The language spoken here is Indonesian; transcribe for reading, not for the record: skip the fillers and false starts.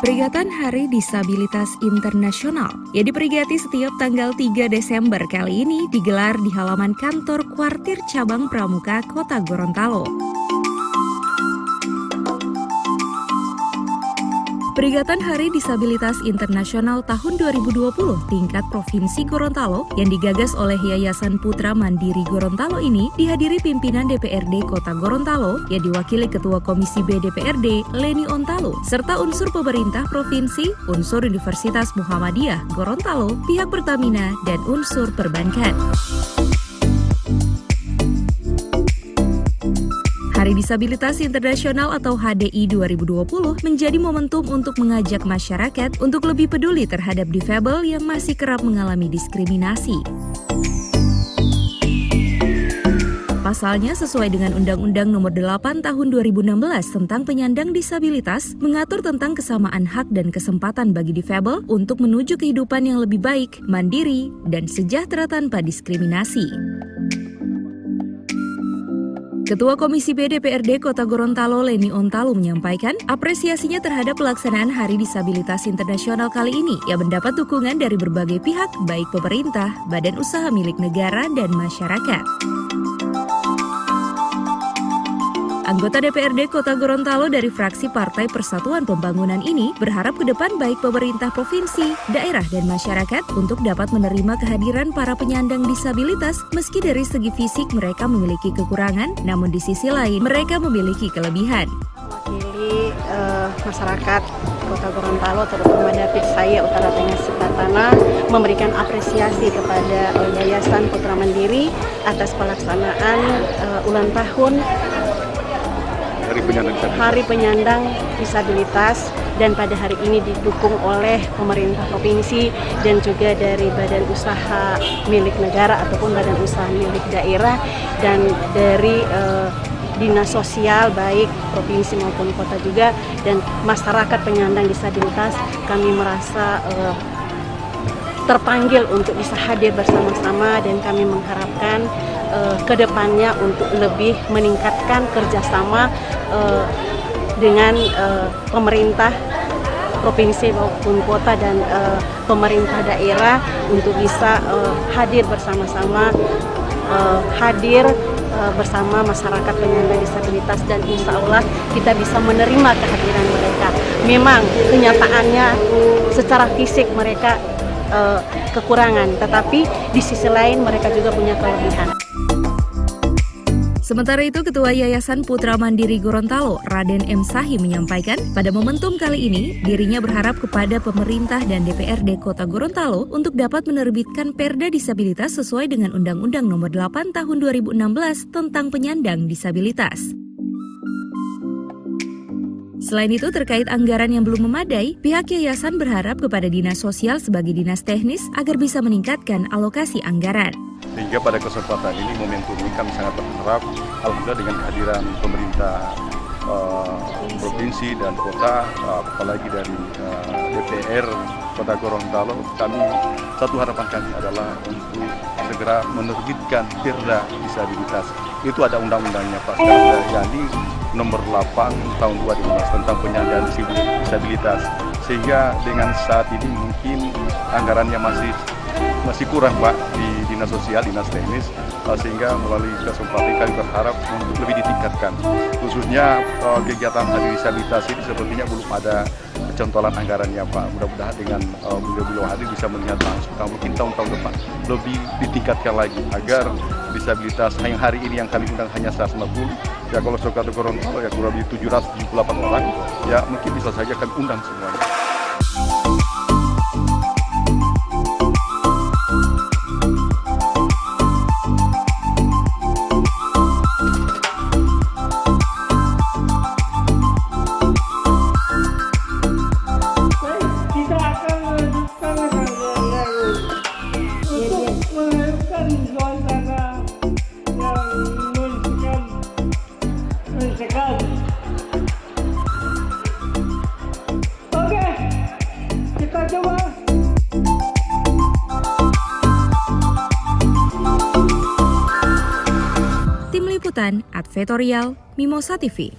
Peringatan Hari Disabilitas Internasional yang diperingati setiap tanggal 3 Desember kali ini digelar di halaman kantor Kuartir Cabang Pramuka, Kota Gorontalo. Peringatan Hari Disabilitas Internasional tahun 2020 tingkat Provinsi Gorontalo yang digagas oleh Yayasan Putra Mandiri Gorontalo ini dihadiri pimpinan DPRD Kota Gorontalo yang diwakili Ketua Komisi B DPRD Leni Ontalo serta unsur pemerintah provinsi, unsur Universitas Muhammadiyah Gorontalo, pihak Pertamina, dan unsur perbankan. Hari Disabilitas Internasional atau HDI 2020 menjadi momentum untuk mengajak masyarakat untuk lebih peduli terhadap difabel yang masih kerap mengalami diskriminasi. Pasalnya, sesuai dengan Undang-Undang Nomor 8 Tahun 2016 tentang penyandang disabilitas, mengatur tentang kesamaan hak dan kesempatan bagi difabel untuk menuju kehidupan yang lebih baik, mandiri, dan sejahtera tanpa diskriminasi. Ketua Komisi B DPRD Kota Gorontalo Leni Ontalo menyampaikan apresiasinya terhadap pelaksanaan Hari Disabilitas Internasional kali ini yang mendapat dukungan dari berbagai pihak, baik pemerintah, badan usaha milik negara, dan masyarakat. Anggota DPRD Kota Gorontalo dari fraksi Partai Persatuan Pembangunan ini berharap ke depan baik pemerintah provinsi, daerah, dan masyarakat untuk dapat menerima kehadiran para penyandang disabilitas meski dari segi fisik mereka memiliki kekurangan, namun di sisi lain mereka memiliki kelebihan. Mewakili masyarakat Kota Gorontalo, terutama David saya Utara Tengah Sebatana, memberikan apresiasi kepada Yayasan Putra Mandiri atas pelaksanaan ulang tahun Hari Penyandang Disabilitas, dan pada hari ini didukung oleh pemerintah provinsi dan juga dari badan usaha milik negara ataupun badan usaha milik daerah dan dari dinas sosial baik provinsi maupun kota juga, dan masyarakat penyandang disabilitas. Kami merasa terpanggil untuk bisa hadir bersama-sama, dan kami mengharapkan ke depannya untuk lebih meningkatkan kerjasama dengan pemerintah provinsi maupun kota dan pemerintah daerah untuk bisa hadir bersama-sama, bersama masyarakat penyandang disabilitas, dan insya Allah kita bisa menerima kehadiran mereka. Memang kenyataannya secara fisik mereka kekurangan, tetapi di sisi lain mereka juga punya kelebihan. Sementara itu, Ketua Yayasan Putra Mandiri Gorontalo, Raden M. Sahi menyampaikan, pada momentum kali ini, dirinya berharap kepada pemerintah dan DPRD Kota Gorontalo untuk dapat menerbitkan Perda Disabilitas sesuai dengan Undang-Undang Nomor 8 Tahun 2016 tentang penyandang disabilitas. Selain itu, terkait anggaran yang belum memadai, pihak yayasan berharap kepada Dinas Sosial sebagai dinas teknis agar bisa meningkatkan alokasi anggaran. Sehingga pada kesempatan ini, momentum ini kami sangat berharap, alhamdulillah dengan kehadiran pemerintah provinsi dan kota, apalagi dari DPR Kota Gorontalo, satu harapan kami adalah untuk segera menerbitkan Perda Disabilitas. Itu ada undang-undangnya Pak, yakni Nomor 8 Tahun 2015 tentang penyandang disabilitas. Sehingga dengan saat ini mungkin anggarannya masih kurang Pak di dinas sosial, dinas teknis, sehingga melalui kesempatan kami berharap untuk lebih ditingkatkan. Khususnya kegiatan hari disabilitas ini sepertinya belum ada pencontolan anggarannya Pak. Mudah-mudahan dengan beliau hadir bisa melihat langsung, mungkin tahun-tahun depan lebih ditingkatkan lagi agar disabilitas yang hari ini yang kami undang hanya 150, ya kalau Kota Gorontalo ya kurang lebih 778 orang, ya mungkin bisa saja kami undang semuanya. Oke, kita coba. Tim Liputan, Advertorial, Mimosa TV.